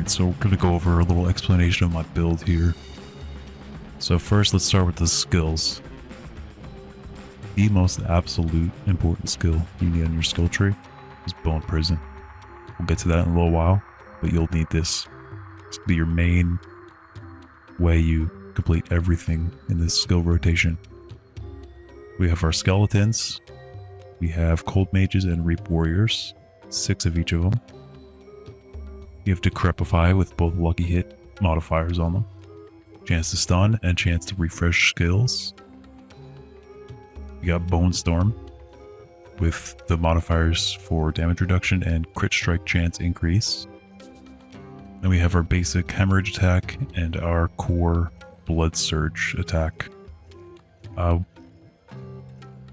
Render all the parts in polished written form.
So we're going to go over a little explanation of my build here. So first, let's start with the skills. The most absolute important skill you need on your skill tree is Bone Prison. We'll get to that in a little while, but you'll need this. This will be your main way you complete everything in this skill rotation. We have our skeletons, we have cold mages and reap warriors, 6 of each of them. You have Decrepify with both lucky hit modifiers on them, chance to stun and chance to refresh skills. You got Bone Storm with the modifiers for damage reduction and crit strike chance increase. Then we have our basic hemorrhage attack and our core blood surge attack.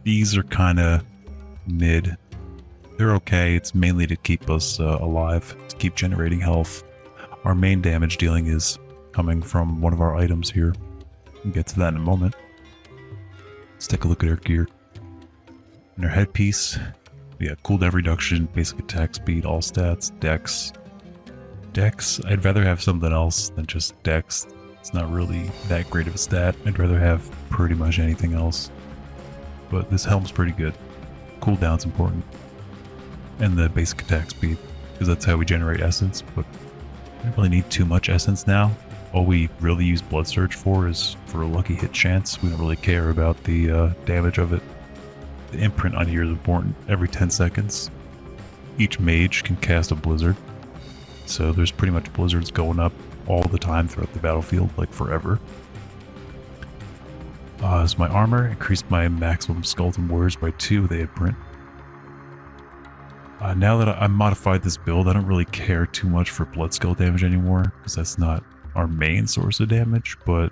These are kind of mid. They're okay. It's mainly to keep us alive, to keep generating health. Our main damage dealing is coming from one of our items here. We'll get to that in a moment. Let's take a look at our gear. In our headpiece, we got cooldown reduction, basic attack speed, all stats, dex. Dex, I'd rather have something else than just dex. It's not really that great of a stat. I'd rather have pretty much anything else. But this helm's pretty good. Cooldown's important. And the basic attack speed, because that's how we generate essence, but we don't really need too much essence now. All we really use Blood Surge for is for a lucky hit chance. We don't really care about the damage of it. The imprint on here is important. Every 10 seconds, each mage can cast a blizzard. So there's pretty much blizzards going up all the time throughout the battlefield, like forever. So my armor increased my maximum skeleton warriors by 2 with the imprint. Now that I modified this build, I don't really care too much for blood skill damage anymore, because that's not our main source of damage, but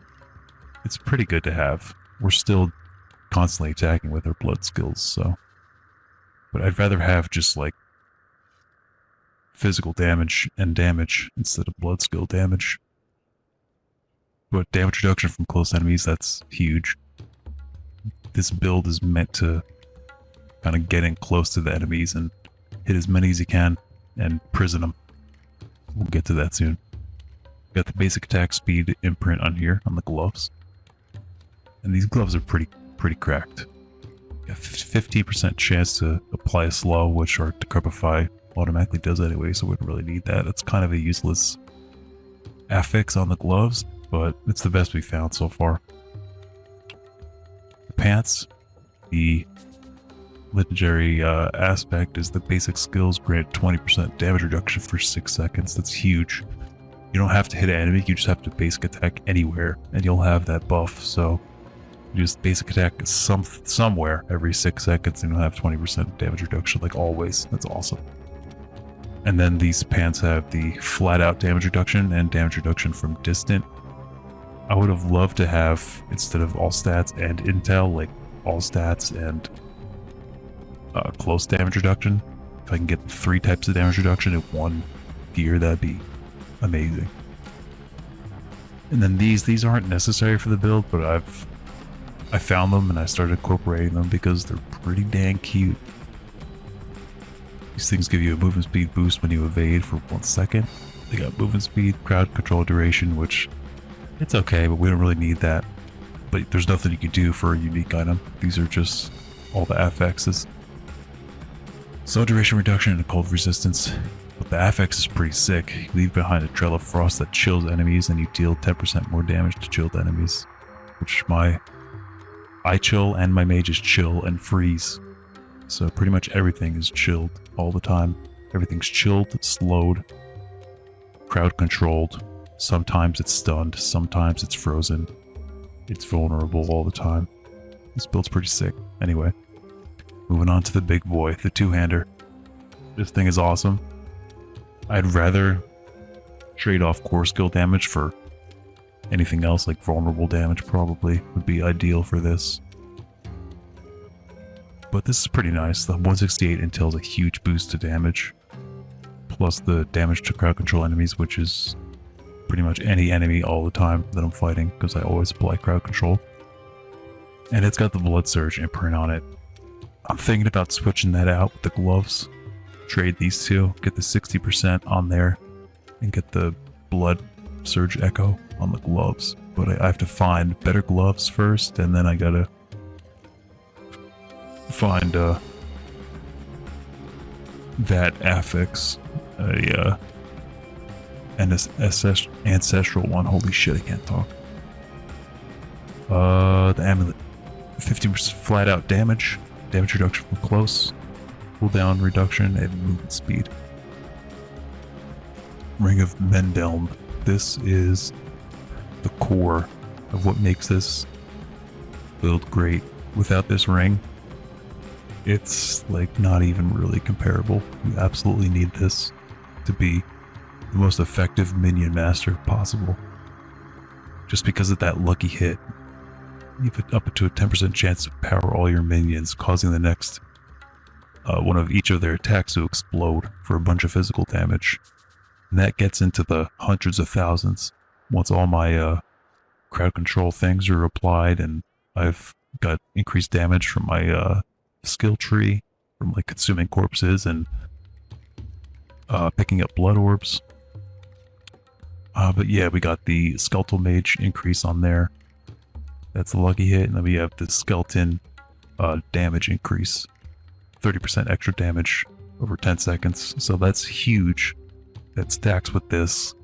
it's pretty good to have. We're still constantly attacking with our blood skills, so... But I'd rather have just, like, physical damage and damage instead of blood skill damage. But damage reduction from close enemies, that's huge. This build is meant to kind of get in close to the enemies and hit as many as you can and prison them. We'll get to that soon. Got the basic attack speed imprint on here on the gloves. And these gloves are pretty cracked. Got 15% chance to apply a slow, which our Decrepify automatically does anyway, so we don't really need that. That's kind of a useless affix on the gloves, but it's the best we found so far. The pants, the legendary aspect is the basic skills grant 20% damage reduction for 6 seconds. That's huge. You don't have to hit an enemy, you just have to basic attack anywhere, and you'll have that buff, so you just basic attack somewhere every 6 seconds and you'll have 20% damage reduction, like always. That's awesome. And then these pants have the flat out damage reduction and damage reduction from distant. I would have loved to have, instead of all stats and intel, like all stats and close damage reduction. If I can get 3 types of damage reduction in one gear, that'd be amazing. And then these aren't necessary for the build, but I found them and I started incorporating them because they're pretty dang cute. These things give you a movement speed boost when you evade for 1 second. They got movement speed, crowd control duration, which it's okay, but we don't really need that. But there's nothing you can do for a unique item. These are just all the affixes. So duration reduction and cold resistance. But the affix is pretty sick. You leave behind a trail of frost that chills enemies, and you deal 10% more damage to chilled enemies. Which I chill and my mages chill and freeze. So pretty much everything is chilled all the time. Everything's chilled, slowed, crowd controlled. Sometimes it's stunned, sometimes it's frozen. It's vulnerable all the time. This build's pretty sick. Anyway, moving on to the big boy, the two-hander. This thing is awesome. I'd rather trade off core skill damage for anything else, like vulnerable damage probably would be ideal for this. But this is pretty nice. The 168 entails a huge boost to damage, plus the damage to crowd control enemies, which is pretty much any enemy all the time that I'm fighting, because I always apply crowd control. And it's got the blood surge imprint on it. I'm thinking about switching that out with the gloves. Trade these two, get the 60% on there, and get the blood surge echo on the gloves. But I have to find better gloves first, and then I gotta find that affix, an ancestral one. Holy shit, I can't talk. The amulet, 50% flat out damage reduction from close, cooldown reduction, and movement speed. Ring of Mendeln. This is the core of what makes this build great. Without this ring, it's like not even really comparable. You absolutely need this to be the most effective minion master possible. Just because of that lucky hit, you have up to a 10% chance to power all your minions, causing the next one of each of their attacks to explode for a bunch of physical damage. And that gets into the hundreds of thousands once all my crowd control things are applied, and I've got increased damage from my skill tree, from like consuming corpses and picking up blood orbs. But yeah, we got the skeletal mage increase on there. That's a lucky hit, and then we have the skeleton damage increase. 30% extra damage over 10 seconds, so that's huge. That stacks with this.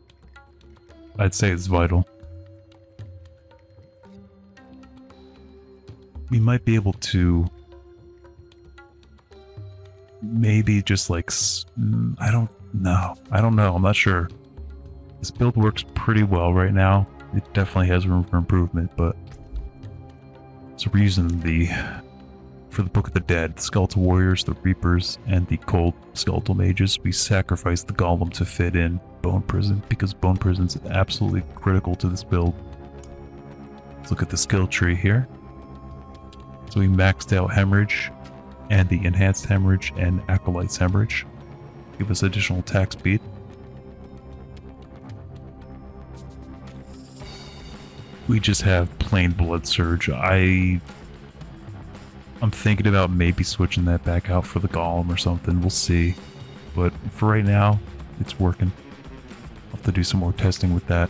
I'd say it's vital. We might be able to maybe just like, I don't know, I'm not sure. This build works pretty well right now. It definitely has room for improvement, but so we're using for the Book of the Dead, the Skeletal Warriors, the Reapers, and the Cold Skeletal Mages, we sacrificed the Golem to fit in Bone Prison, because Bone Prison's absolutely critical to this build. Let's look at the skill tree here. So we maxed out Hemorrhage, and the Enhanced Hemorrhage, and Acolyte's Hemorrhage. Give us additional attack speed. We just have plain Blood Surge. I'm thinking about maybe switching that back out for the Golem or something. We'll see. But for right now, it's working. I'll have to do some more testing with that.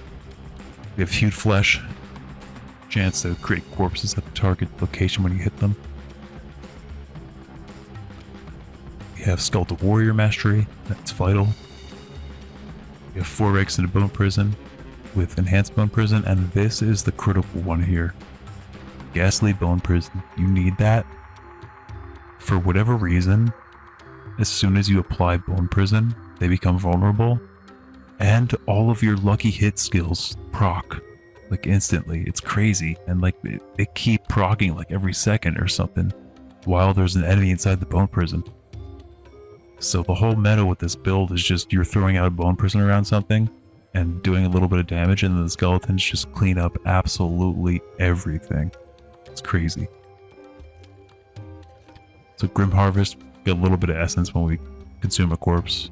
We have Hewed Flesh. Chance to create corpses at the target location when you hit them. We have Skeletal Warrior Mastery. That's vital. We have 4 ranks in the Bone Prison with Enhanced Bone Prison, and this is the critical one here. Ghastly Bone Prison. You need that. For whatever reason, as soon as you apply Bone Prison, they become vulnerable, and all of your lucky hit skills proc, like instantly. It's crazy, and like they keep proccing like every second or something, while there's an enemy inside the Bone Prison. So the whole meta with this build is just you're throwing out a Bone Prison around something, and doing a little bit of damage, and then the skeletons just clean up absolutely everything. It's crazy. So Grim Harvest, get a little bit of essence when we consume a corpse.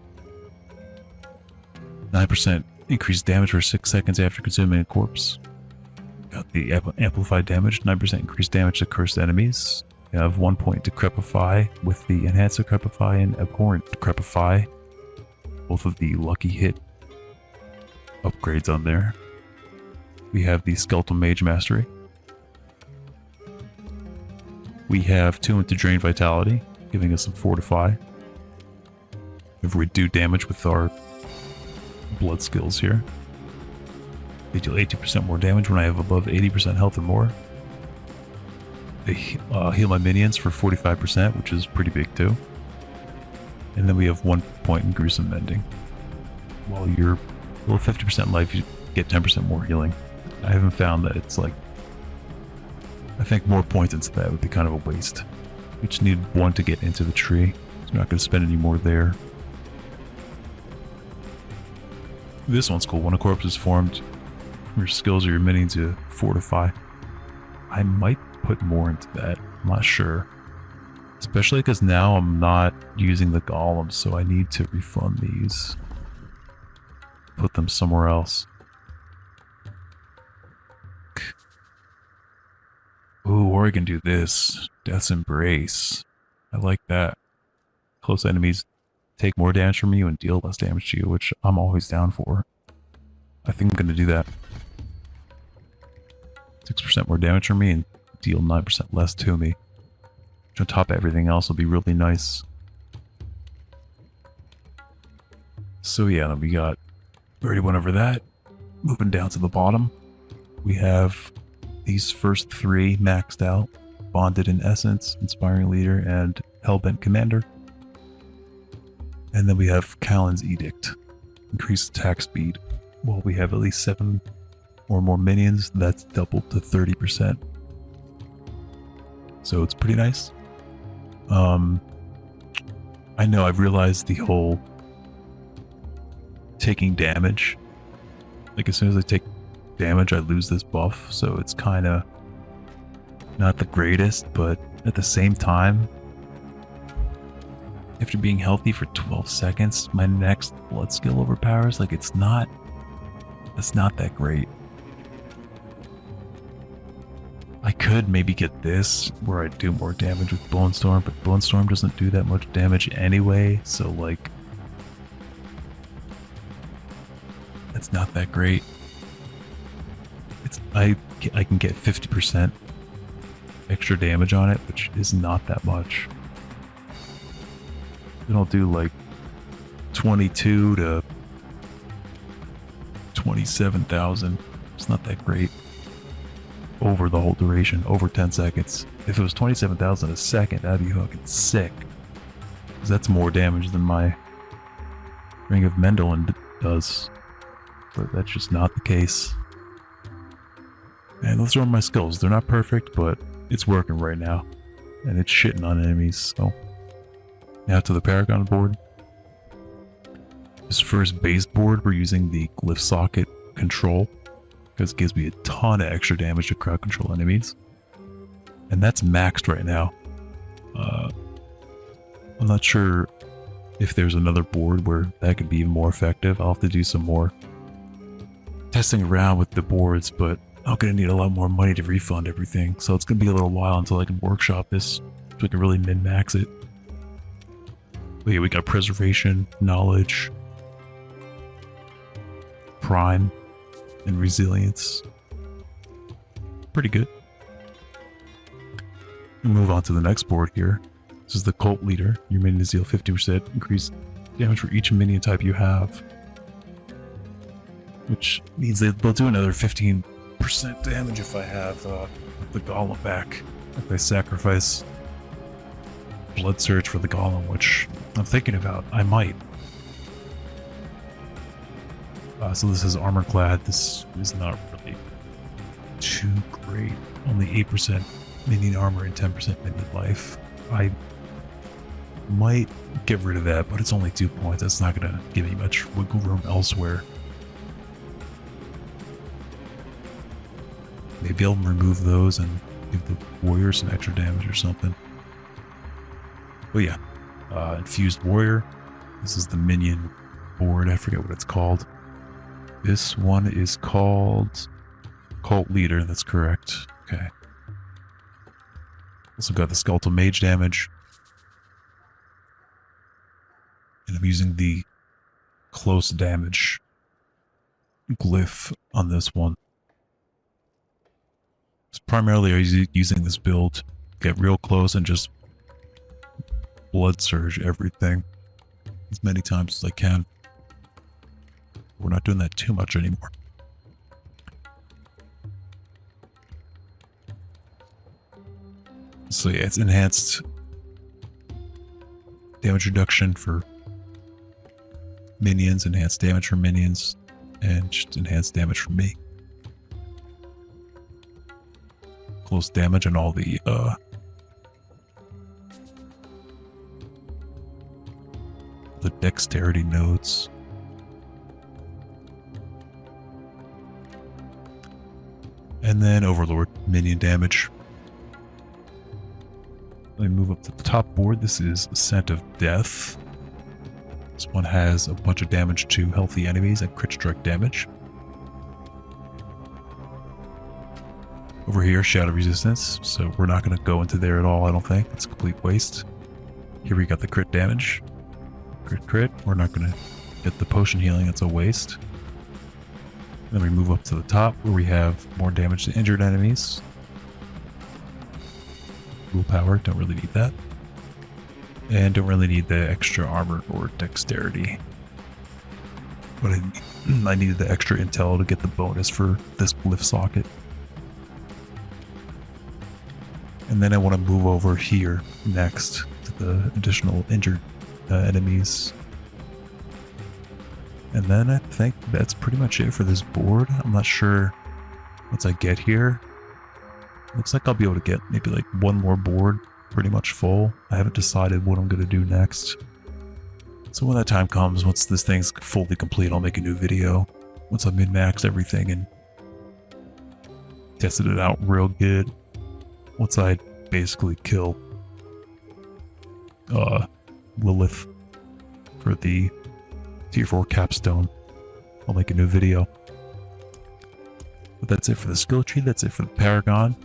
9% increased damage for 6 seconds after consuming a corpse. Got the amplified damage, 9% increased damage to cursed enemies. We have 1 point Decrepify with the Enhanced Decrepify and Abhorrent Decrepify. Both of the Lucky Hit upgrades on there. We have the Skeletal Mage Mastery. We have 2 into Drain Vitality, giving us some Fortify. If we do damage with our blood skills here. They deal 80% more damage when I have above 80% health or more. They heal my minions for 45%, which is pretty big too. And then we have 1 point in Gruesome Mending. While you're below 50% life, you get 10% more healing. I haven't found that it's like... I think more points into that would be kind of a waste. We just need 1 to get into the tree. So I'm not going to spend any more there. This one's cool. When a corpse is formed, your skills or your minions to fortify. I might put more into that. I'm not sure. Especially because now I'm not using the golems, so I need to refund these. Put them somewhere else. Ooh, or I can do this. Death's Embrace. I like that. Close enemies take more damage from you and deal less damage to you, which I'm always down for. I think I'm going to do that. 6% more damage from me and deal 9% less to me. Which on top of everything else will be really nice. So yeah, we got... already went over that. Moving down to the bottom. We have these first 3 maxed out. Bonded in Essence, Inspiring Leader, and Hellbent Commander. And then we have Callan's Edict. Increased attack speed. Well, we have at least 7 or more minions, that's doubled to 30%. So it's pretty nice. I know I've realized the whole taking damage. Like as soon as I take damage, I lose this buff, so it's kind of not the greatest, but at the same time, after being healthy for 12 seconds, my next blood skill overpowers. Like it's not that great. I could maybe get this where I do more damage with Bone Storm, but Bone Storm doesn't do that much damage anyway, so like it's not that great. I can get 50% extra damage on it, which is not that much. Then I'll do like 22 to 27,000. It's not that great over the whole duration, over 10 seconds. If it was 27,000 a second, that'd be fucking sick. Because that's more damage than my Ring of Mendeln does. But that's just not the case. And those are my skills. They're not perfect, but it's working right now. And it's shitting on enemies, so. Now to the Paragon board. This first base board, we're using the Glyph Socket Control. Because it gives me a ton of extra damage to crowd control enemies. And that's maxed right now. I'm not sure if there's another board where that could be even more effective. I'll have to do some more testing around with the boards, but I'm going to need a lot more money to refund everything. So it's going to be a little while until I can workshop this so I can really min-max it. But yeah, we got Preservation, Knowledge, Prime, and Resilience. Pretty good. We'll move on to the next board here. This is the Cult Leader. Your minions deal 50% increased damage for each minion type you have. Which means they'll do another 15% damage if I have the Golem back. If I sacrifice Blood Surge for the Golem, which I'm thinking about. I might. So this is Armor Clad. This is not really too great. Only 8% minion armor and 10% minion life. I might get rid of that, but it's only 2 points. That's not going to give me much wiggle room elsewhere. Maybe I'll remove those and give the warrior some extra damage or something. But yeah, Infused Warrior. This is the minion board. I forget what it's called. This one is called Cult Leader. That's correct. Okay. Also got the skeletal mage damage. And I'm using the close damage glyph on this one. So primarily I'm using this build, get real close and just blood surge everything as many times as I can. We're not doing that too much anymore. So yeah, it's enhanced damage reduction for minions, enhanced damage for minions, and just enhanced damage for me. Close damage on all the dexterity nodes. And then Overlord minion damage. Let me move up to the top board. This is Ascent of Death. This one has a bunch of damage to healthy enemies and crit strike damage. Over here, Shadow Resistance, so we're not going to go into there at all, I don't think. It's a complete waste. Here we got the crit damage. Crit. We're not going to get the potion healing, it's a waste. Then we move up to the top where we have more damage to injured enemies. Willpower, don't really need that. And don't really need the extra armor or dexterity. But I needed the extra intel to get the bonus for this glyph socket. And then I want to move over here next to the additional injured enemies. And then I think that's pretty much it for this board. I'm not sure once I get here. Looks like I'll be able to get maybe like one more board pretty much full. I haven't decided what I'm going to do next. So when that time comes, once this thing's fully complete, I'll make a new video. Once I min-maxed everything and tested it out real good. Once I basically kill Lilith for the Tier 4 capstone, I'll make a new video. But that's it for the skill tree, that's it for the Paragon.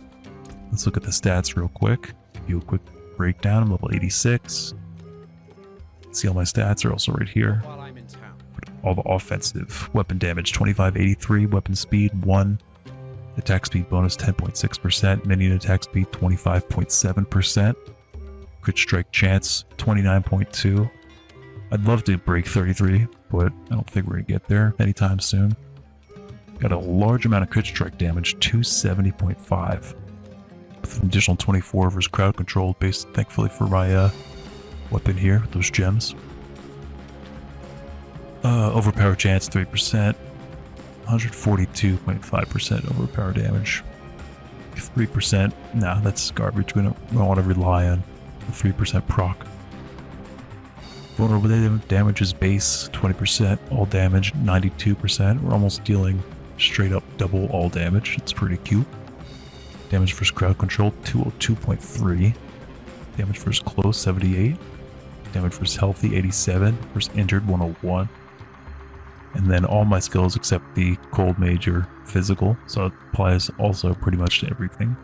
Let's look at the stats real quick. Do a quick breakdown. I'm level 86. See all my stats are also right here. All the offensive. Weapon damage 2583, weapon speed 1, attack speed bonus 10.6%, minion attack speed 25.7%, crit strike chance 29.2. I'd love to break 33, but I don't think we're going to get there anytime soon. Got a large amount of crit strike damage, 270.5. With an additional 24 versus crowd control, based thankfully for my weapon here, those gems. Overpower chance 3%, 142.5% overpower damage. 3%, nah, that's garbage. We don't want to rely on the 3% proc. Vulnerable damage is base 20%, all damage 92%. We're almost dealing straight up double all damage. It's pretty cute. Damage versus crowd control 202.3. Damage versus close 78. Damage versus healthy 87. Versus injured 101. And then all my skills except the cold mage are physical, so it applies also pretty much to everything.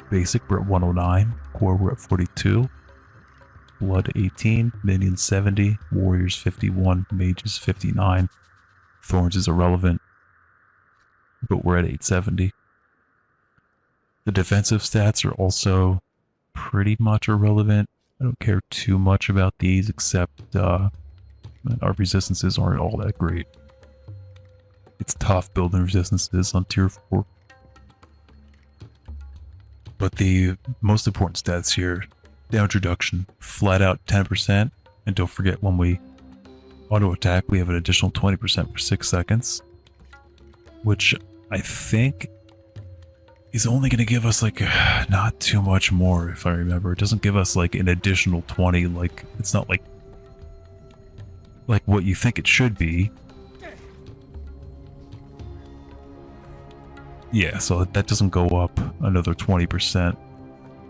Basic we're at 109. Core we're at 42. Blood 18, minions 70, warriors 51, mages 59. Thorns is irrelevant, but we're at 870. The defensive stats are also pretty much irrelevant. I don't care too much about these, except our resistances aren't all that great. It's tough building resistances on tier 4. But the most important stats here, damage reduction, flat out 10%, and don't forget when we auto attack, we have an additional 20% for 6 seconds, which I think is only going to give us like not too much more, if I remember. It doesn't give us like an additional 20, like it's not like what you think it should be. Yeah, so that doesn't go up another 20%.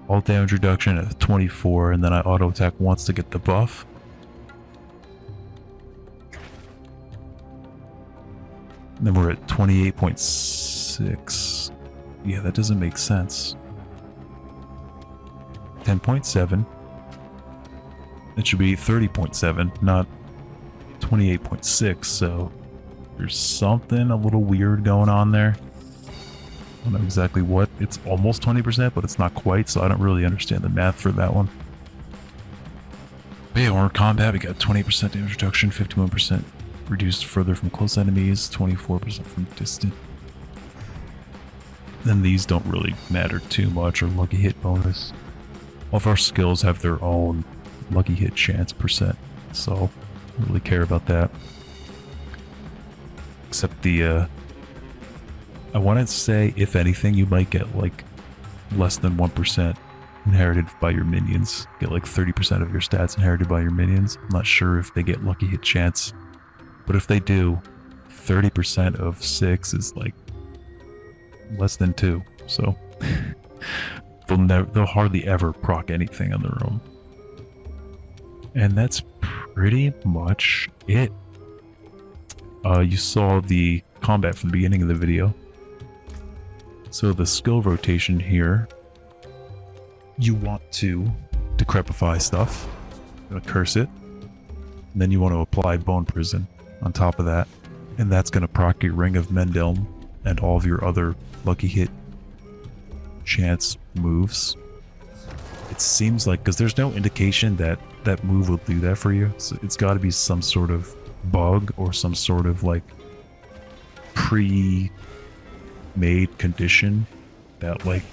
All damage reduction at 24, and then I auto attack once to get the buff. And then we're at 28.6. Yeah, that doesn't make sense. 10.7. It should be 30.7, not 28.6, so there's something a little weird going on there. I don't know exactly what. It's almost 20%, but it's not quite, so I don't really understand the math for that one. But yeah, armored combat, we got 20% damage reduction, 51% reduced further from close enemies, 24% from distant. Then these don't really matter too much, or lucky hit bonus. All of our skills have their own lucky hit chance percent, so I don't really care about that. Except the, I want to say, if anything, you might get like less than 1% inherited by your minions. Get like 30% of your stats inherited by your minions. I'm not sure if they get lucky hit chance, but if they do, 30% of 6 is like less than 2, so they'll hardly ever proc anything on their own. And that's pretty much it. You saw the combat from the beginning of the video. So the skill rotation here, you want to decrepify stuff, you're gonna curse it, and then you want to apply Bone Prison on top of that, and that's going to proc your Ring of Mendeln and all of your other lucky hit chance moves. It seems like, because there's no indication that that move will do that for you, so it's got to be some sort of bug or some sort of like pre-made condition that like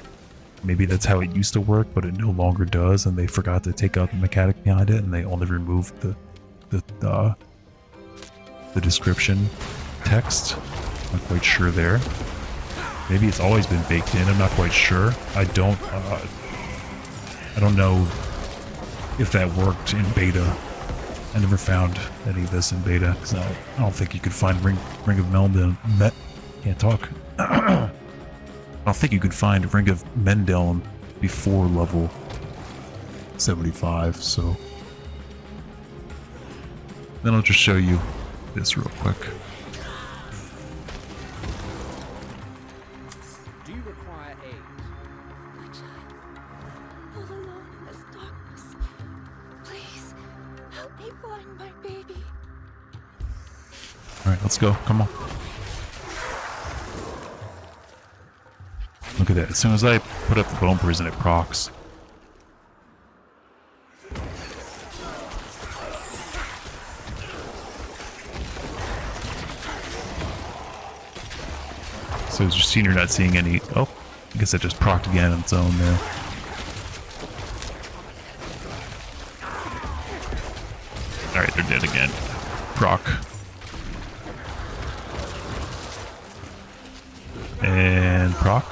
maybe that's how it used to work but it no longer does, and they forgot to take out the mechanic behind it and they only removed the description text. Not quite sure there. Maybe it's always been baked in, I'm not quite sure. I don't know if that worked in beta. I never found any of this in beta, because I don't think you could find Ring of Mendeln. Can't talk. I don't think you could find Ring of Mendeln before level 75, so... Then I'll just show you this real quick. Do you require aid? My child, all alone in this darkness. Please, help me find my baby. Alright, let's go. Come on. Look at that. As soon as I put up the Bone Prison, it procs. So as you're seeing, you're not seeing any... Oh, I guess it just procced again on its own there. Alright, they're dead again. Proc. And proc.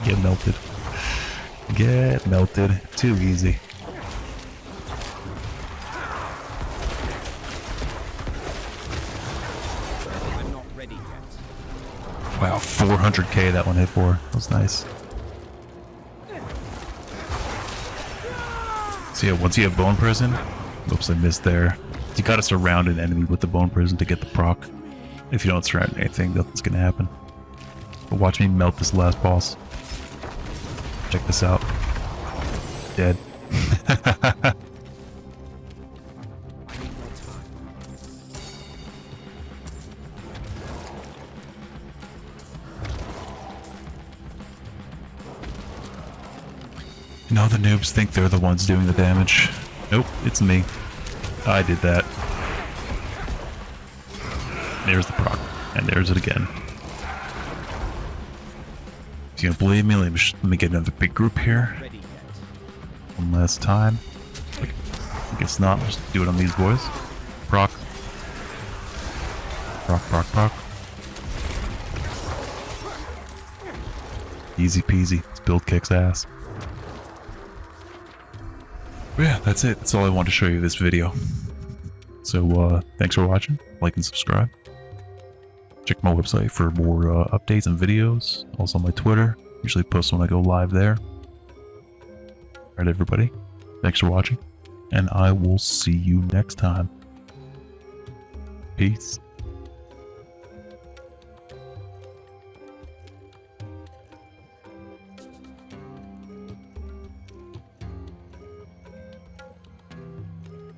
Get melted. Get melted. Too easy. I'm not ready yet. Wow, 400k that one hit for. That was nice. So yeah, once you have Bone Prison... Oops, I missed there. You gotta surround an enemy with the Bone Prison to get the proc. If you don't surround anything, nothing's gonna happen. But watch me melt this last boss. Check this out. Dead. You know, the noobs think they're the ones doing the damage. Nope, it's me. I did that. There's the proc. And there's it again. If you don't believe me, let me get another big group here. One last time. I guess not. Just do it on these boys. Proc. Proc, proc, proc. Easy peasy. This build kicks ass. But yeah, that's it. That's all I wanted to show you this video. So, thanks for watching. Like and subscribe. Check my website for more updates and videos. Also my Twitter. Usually post when I go live there. Alright everybody. Thanks for watching. And I will see you next time. Peace.